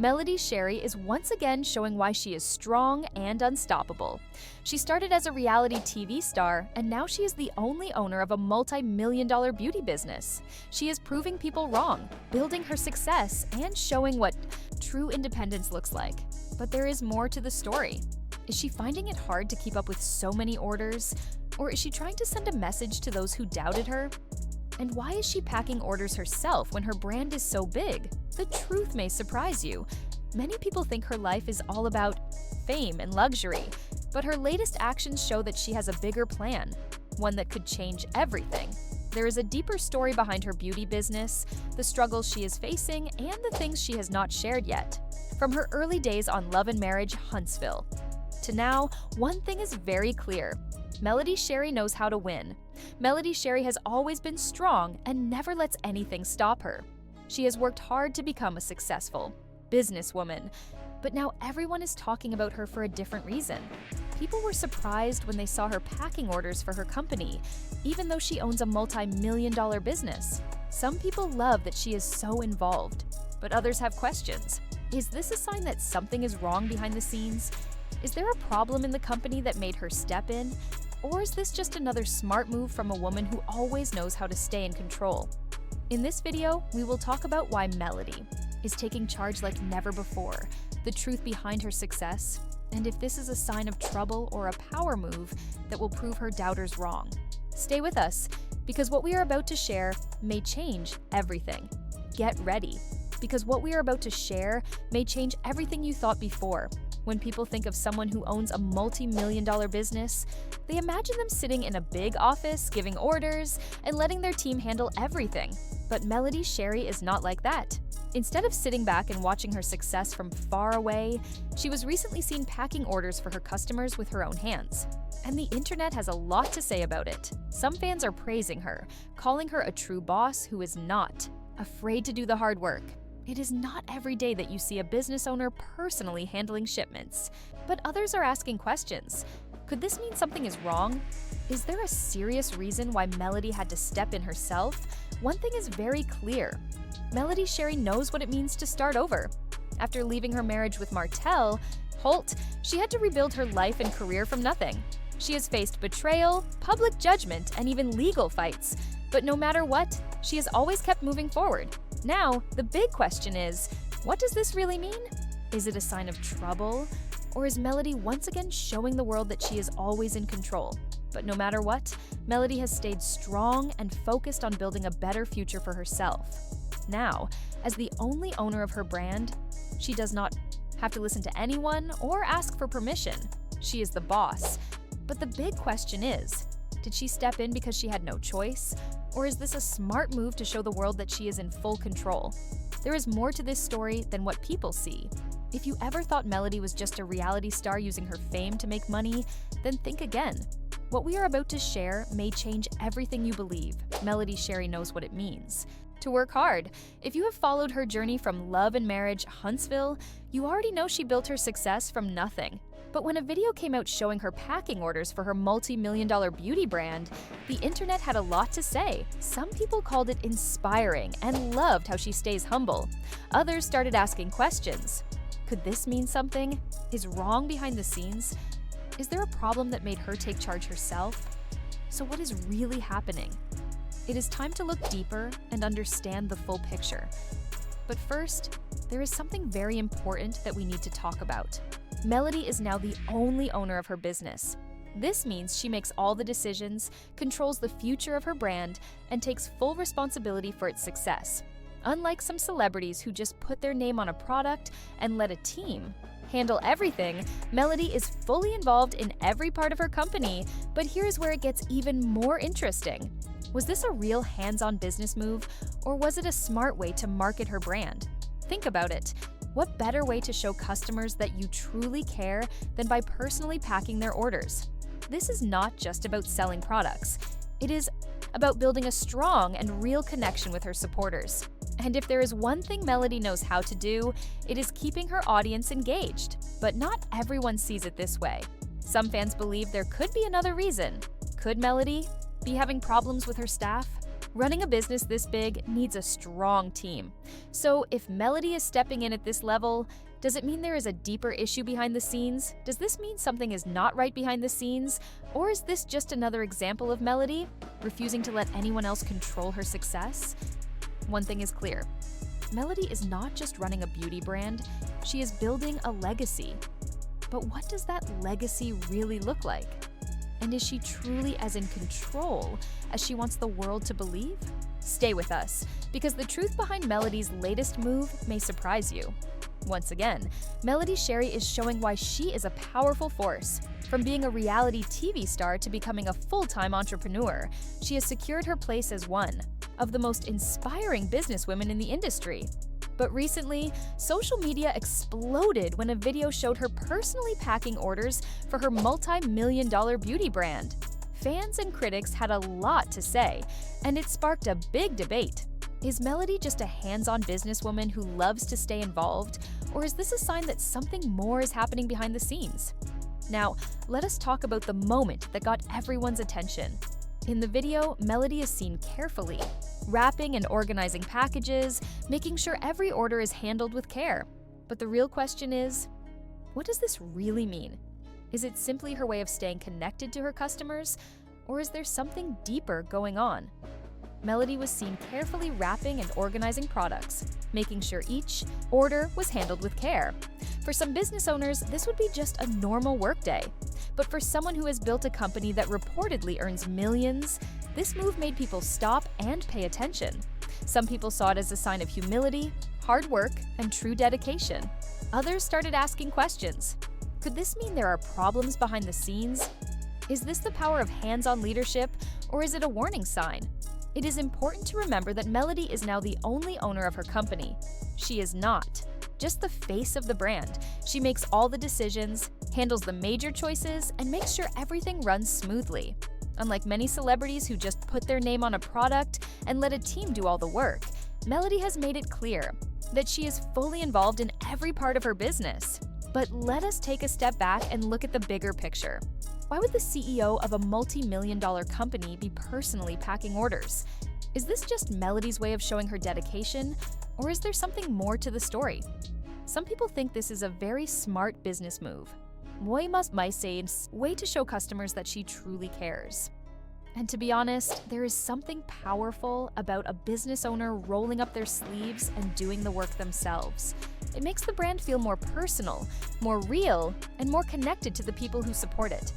Melody Shari is once again showing why she is strong and unstoppable. She started as a reality TV star, and now she is the only owner of a multi-million-dollar beauty business. She is proving people wrong, building her success, and showing what true independence looks like. But there is more to the story. Is she finding it hard to keep up with so many orders? Or is she trying to send a message to those who doubted her? And why is she packing orders herself when her brand is so big? The truth may surprise you. Many people think her life is all about fame and luxury, but her latest actions show that she has a bigger plan, one that could change everything. There is a deeper story behind her beauty business, the struggles she is facing, and the things she has not shared yet. From her early days on Love and Marriage, Huntsville, to now, one thing is very clear. Melody Shari knows how to win. Melody Shari has always been strong and never lets anything stop her. She has worked hard to become a successful businesswoman, but now everyone is talking about her for a different reason. People were surprised when they saw her packing orders for her company, even though she owns a multi-million-dollar business. Some people love that she is so involved, but others have questions. Is this a sign that something is wrong behind the scenes? Is there a problem in the company that made her step in? Or is this just another smart move from a woman who always knows how to stay in control? In this video, we will talk about why Melody is taking charge like never before, the truth behind her success, and if this is a sign of trouble or a power move that will prove her doubters wrong. Stay with us, because what we are about to share may change everything. Get ready, because what we are about to share may change everything you thought before. When people think of someone who owns a multi-million-dollar business, they imagine them sitting in a big office, giving orders, and letting their team handle everything. But Melody Shari is not like that. Instead of sitting back and watching her success from far away, she was recently seen packing orders for her customers with her own hands. And the internet has a lot to say about it. Some fans are praising her, calling her a true boss who is not afraid to do the hard work. It is not every day that you see a business owner personally handling shipments, but others are asking questions. Could this mean something is wrong? Is there a serious reason why Melody had to step in herself? One thing is very clear. Melody Shari knows what it means to start over. After leaving her marriage with Martel Holt, she had to rebuild her life and career from nothing. She has faced betrayal, public judgment, and even legal fights. But no matter what, she has always kept moving forward. Now, the big question is, what does this really mean? Is it a sign of trouble? Or is Melody once again showing the world that she is always in control? But no matter what, Melody has stayed strong and focused on building a better future for herself. Now, as the only owner of her brand, she does not have to listen to anyone or ask for permission. She is the boss. But the big question is, did she step in because she had no choice? Or is this a smart move to show the world that she is in full control? There is more to this story than what people see. If you ever thought Melody was just a reality star using her fame to make money, then think again. What we are about to share may change everything you believe. Melody Shari knows what it means to work hard. If you have followed her journey from Love and Marriage, Huntsville, you already know she built her success from nothing. But when a video came out showing her packing orders for her multi-million-dollar beauty brand, the internet had a lot to say. Some people called it inspiring and loved how she stays humble. Others started asking questions. Could this mean something is wrong behind the scenes? Is there a problem that made her take charge herself? So what is really happening? It is time to look deeper and understand the full picture. But first, there is something very important that we need to talk about. Melody is now the only owner of her business. This means she makes all the decisions, controls the future of her brand, and takes full responsibility for its success. Unlike some celebrities who just put their name on a product and let a team handle everything, Melody is fully involved in every part of her company. But here's where it gets even more interesting. Was this a real hands-on business move, or was it a smart way to market her brand? Think about it. What better way to show customers that you truly care than by personally packing their orders? This is not just about selling products. It is about building a strong and real connection with her supporters. And if there is one thing Melody knows how to do, it is keeping her audience engaged. But not everyone sees it this way. Some fans believe there could be another reason. Could Melody be having problems with her staff? Running a business this big needs a strong team. So if Melody is stepping in at this level, does it mean there is a deeper issue behind the scenes? Does this mean something is not right behind the scenes? Or is this just another example of Melody refusing to let anyone else control her success? One thing is clear. Melody is not just running a beauty brand, she is building a legacy. But what does that legacy really look like? And is she truly as in control as she wants the world to believe? Stay with us, because the truth behind Melody's latest move may surprise you. Once again, Melody Shari is showing why she is a powerful force. From being a reality TV star to becoming a full-time entrepreneur, she has secured her place as one of the most inspiring businesswomen in the industry. But recently, social media exploded when a video showed her personally packing orders for her multi-million-dollar beauty brand. Fans and critics had a lot to say, and it sparked a big debate. Is Melody just a hands-on businesswoman who loves to stay involved, or is this a sign that something more is happening behind the scenes? Now, let us talk about the moment that got everyone's attention. In the video, Melody is seen carefully, wrapping and organizing packages, making sure every order is handled with care. But the real question is, what does this really mean? Is it simply her way of staying connected to her customers, or is there something deeper going on? Melody was seen carefully wrapping and organizing products, making sure each order was handled with care. For some business owners, this would be just a normal workday. But for someone who has built a company that reportedly earns millions, this move made people stop and pay attention. Some people saw it as a sign of humility, hard work, and true dedication. Others started asking questions. Could this mean there are problems behind the scenes? Is this the power of hands-on leadership, or is it a warning sign? It is important to remember that Melody is now the only owner of her company. She is not just the face of the brand. She makes all the decisions, handles the major choices, and makes sure everything runs smoothly. Unlike many celebrities who just put their name on a product and let a team do all the work, Melody has made it clear that she is fully involved in every part of her business. But let us take a step back and look at the bigger picture. Why would the CEO of a multi-million-dollar company be personally packing orders? Is this just Melody's way of showing her dedication, or is there something more to the story? Some people think this is a very smart business move. Way to show customers that she truly cares. And to be honest, there is something powerful about a business owner rolling up their sleeves and doing the work themselves. It makes the brand feel more personal, more real, and more connected to the people who support it.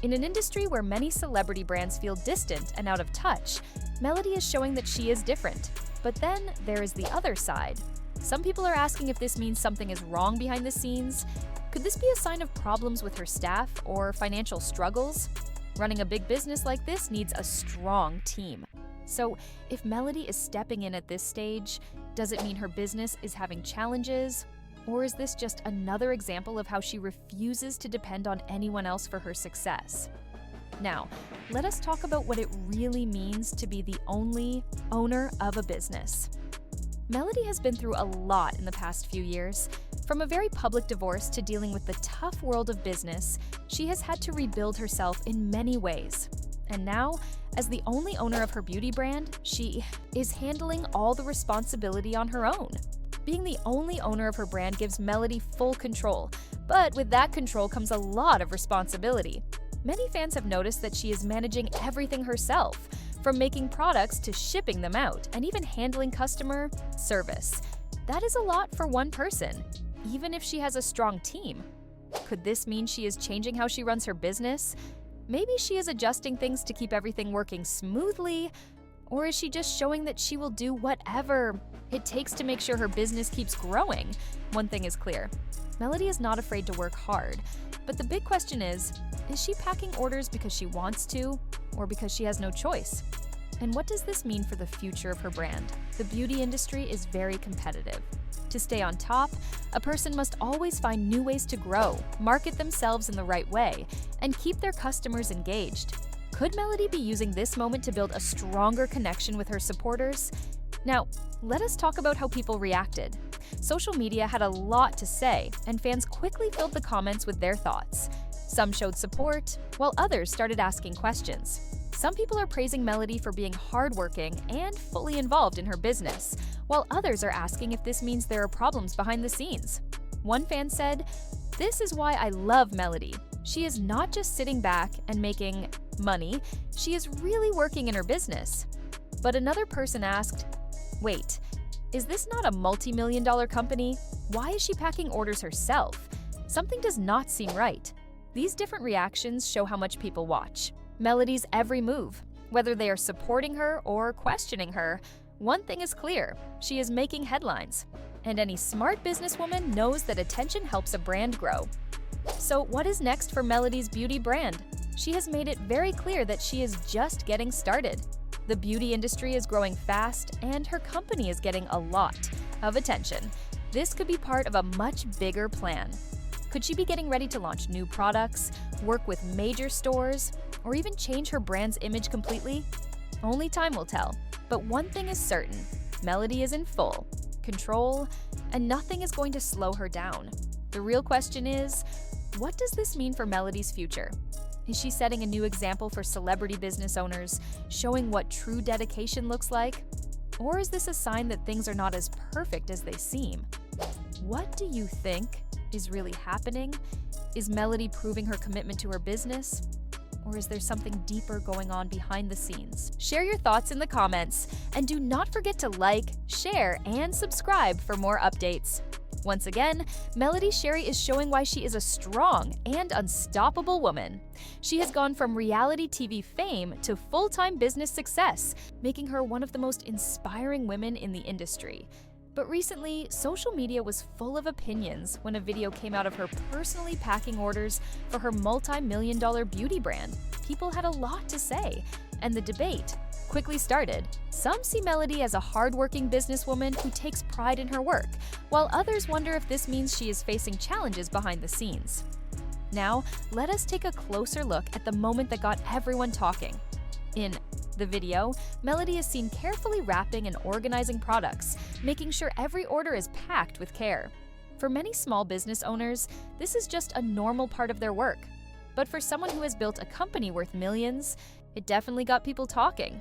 In an industry where many celebrity brands feel distant and out of touch, Melody is showing that she is different. But then there is the other side. Some people are asking if this means something is wrong behind the scenes. Could this be a sign of problems with her staff or financial struggles? Running a big business like this needs a strong team. So, if Melody is stepping in at this stage, does it mean her business is having challenges? Or is this just another example of how she refuses to depend on anyone else for her success? Now, let us talk about what it really means to be the only owner of a business. Melody has been through a lot in the past few years. From a very public divorce to dealing with the tough world of business, she has had to rebuild herself in many ways. And now, as the only owner of her beauty brand, she is handling all the responsibility on her own. Being the only owner of her brand gives Melody full control, but with that control comes a lot of responsibility. Many fans have noticed that she is managing everything herself, from making products to shipping them out, and even handling customer service. That is a lot for one person, even if she has a strong team. Could this mean she is changing how she runs her business? Maybe she is adjusting things to keep everything working smoothly, or is she just showing that she will do whatever it takes to make sure her business keeps growing? One thing is clear. Melody is not afraid to work hard, but the big question is she packing orders because she wants to, or because she has no choice? And what does this mean for the future of her brand? The beauty industry is very competitive. To stay on top, a person must always find new ways to grow, market themselves in the right way, and keep their customers engaged. Could Melody be using this moment to build a stronger connection with her supporters? Now, let us talk about how people reacted. Social media had a lot to say, and fans quickly filled the comments with their thoughts. Some showed support, while others started asking questions. Some people are praising Melody for being hardworking and fully involved in her business, while others are asking if this means there are problems behind the scenes. One fan said, "This is why I love Melody. She is not just sitting back and making money, she is really working in her business." But another person asked, "Wait, is this not a multi-million-dollar company? Why is she packing orders herself? Something does not seem right." These different reactions show how much people watch Melody's every move. Whether they are supporting her or questioning her, one thing is clear: she is making headlines. And any smart businesswoman knows that attention helps a brand grow. So what is next for Melody's beauty brand? She has made it very clear that she is just getting started. The beauty industry is growing fast, and her company is getting a lot of attention. This could be part of a much bigger plan. Could she be getting ready to launch new products, work with major stores, or even change her brand's image completely? Only time will tell. But one thing is certain: Melody is in full control, and nothing is going to slow her down. The real question is, what does this mean for Melody's future? Is she setting a new example for celebrity business owners, showing what true dedication looks like? Or is this a sign that things are not as perfect as they seem? What do you think is really happening? Is Melody proving her commitment to her business? Or is there something deeper going on behind the scenes? Share your thoughts in the comments, and do not forget to like, share, and subscribe for more updates. Once again, Melody Shari is showing why she is a strong and unstoppable woman. She has gone from reality TV fame to full-time business success, making her one of the most inspiring women in the industry. But recently, social media was full of opinions when a video came out of her personally packing orders for her multi-million-dollar beauty brand. People had a lot to say, and the debate quickly started. Some see Melody as a hardworking businesswoman who takes pride in her work, while others wonder if this means she is facing challenges behind the scenes. Now, let us take a closer look at the moment that got everyone talking. In the video, Melody is seen carefully wrapping and organizing products, making sure every order is packed with care. For many small business owners, this is just a normal part of their work. But for someone who has built a company worth millions, it definitely got people talking.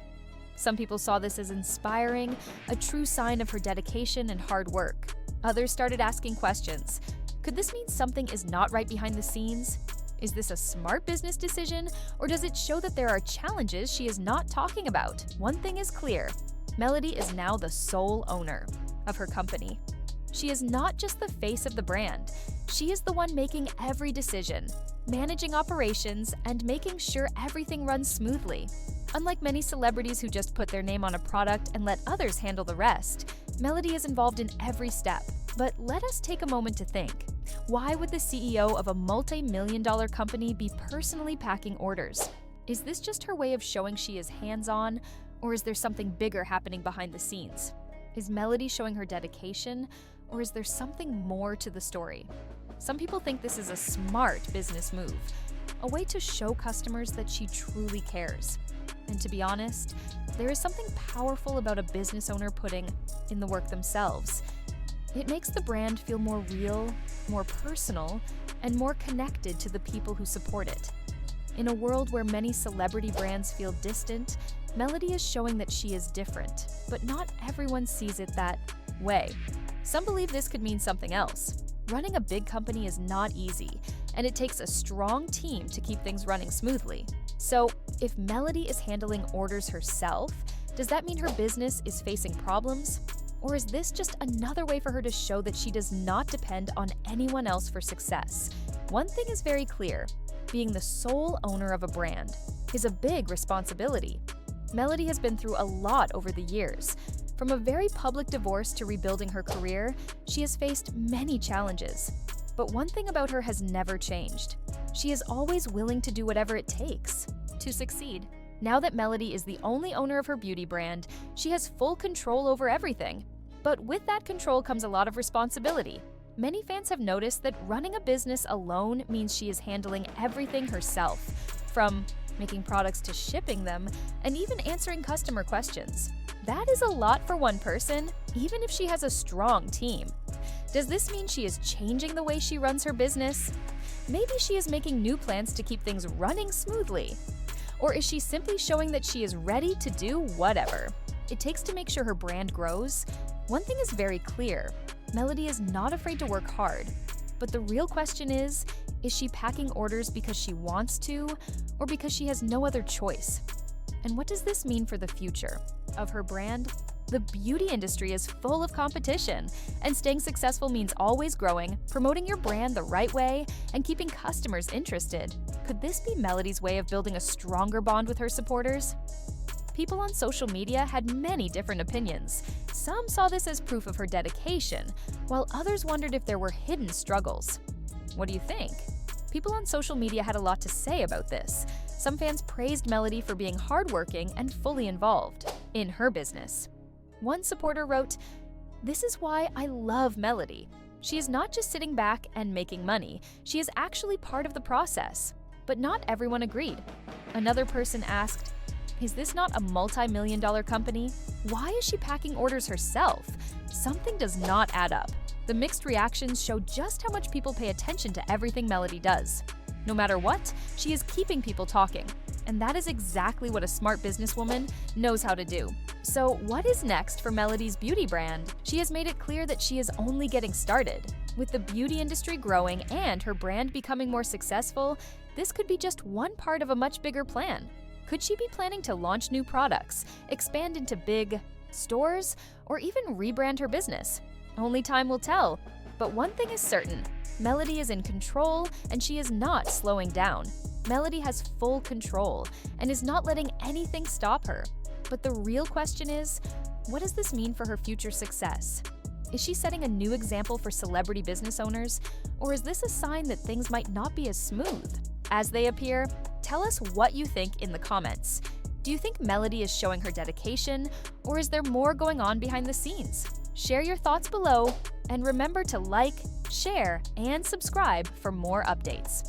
Some people saw this as inspiring, a true sign of her dedication and hard work. Others started asking questions. Could this mean something is not right behind the scenes? Is this a smart business decision, or does it show that there are challenges she is not talking about? One thing is clear: Melody is now the sole owner of her company. She is not just the face of the brand. She is the one making every decision, managing operations, and making sure everything runs smoothly. Unlike many celebrities who just put their name on a product and let others handle the rest, Melody is involved in every step. But let us take a moment to think. Why would the CEO of a multi-million-dollar company be personally packing orders? Is this just her way of showing she is hands-on, or is there something bigger happening behind the scenes? Is Melody showing her dedication, or is there something more to the story? Some people think this is a smart business move, a way to show customers that she truly cares. And to be honest, there is something powerful about a business owner putting in the work themselves. It makes the brand feel more real, more personal, and more connected to the people who support it. In a world where many celebrity brands feel distant, Melody is showing that she is different, but not everyone sees it that way. Some believe this could mean something else. Running a big company is not easy, and it takes a strong team to keep things running smoothly. So, if Melody is handling orders herself, does that mean her business is facing problems? Or is this just another way for her to show that she does not depend on anyone else for success? One thing is very clear: being the sole owner of a brand is a big responsibility. Melody has been through a lot over the years. From a very public divorce to rebuilding her career, she has faced many challenges. But one thing about her has never changed. She is always willing to do whatever it takes to succeed. Now that Melody is the only owner of her beauty brand, she has full control over everything. But with that control comes a lot of responsibility. Many fans have noticed that running a business alone means she is handling everything herself, from making products to shipping them, and even answering customer questions. That is a lot for one person, even if she has a strong team. Does this mean she is changing the way she runs her business? Maybe she is making new plans to keep things running smoothly. Or is she simply showing that she is ready to do whatever it takes to make sure her brand grows? One thing is very clear: Melody is not afraid to work hard. But the real question is she packing orders because she wants to, or because she has no other choice? And what does this mean for the future of her brand? The beauty industry is full of competition, and staying successful means always growing, promoting your brand the right way, and keeping customers interested. Could this be Melody's way of building a stronger bond with her supporters? People on social media had many different opinions. Some saw this as proof of her dedication, while others wondered if there were hidden struggles. What do you think? People on social media had a lot to say about this. Some fans praised Melody for being hardworking and fully involved in her business. One supporter wrote, "This is why I love Melody. She is not just sitting back and making money, she is actually part of the process." But not everyone agreed. Another person asked, "Is this not a multi-million-dollar company? Why is she packing orders herself? Something does not add up." The mixed reactions show just how much people pay attention to everything Melody does. No matter what, she is keeping people talking. And that is exactly what a smart businesswoman knows how to do. So what is next for Melody's beauty brand? She has made it clear that she is only getting started. With the beauty industry growing and her brand becoming more successful, this could be just one part of a much bigger plan. Could she be planning to launch new products, expand into big stores, or even rebrand her business? Only time will tell. But one thing is certain: Melody is in control, and she is not slowing down. Melody has full control and is not letting anything stop her. But the real question is, what does this mean for her future success? Is she setting a new example for celebrity business owners, or is this a sign that things might not be as smooth as they appear? Tell us what you think in the comments. Do you think Melody is showing her dedication, or is there more going on behind the scenes? Share your thoughts below, and remember to like, share, and subscribe for more updates.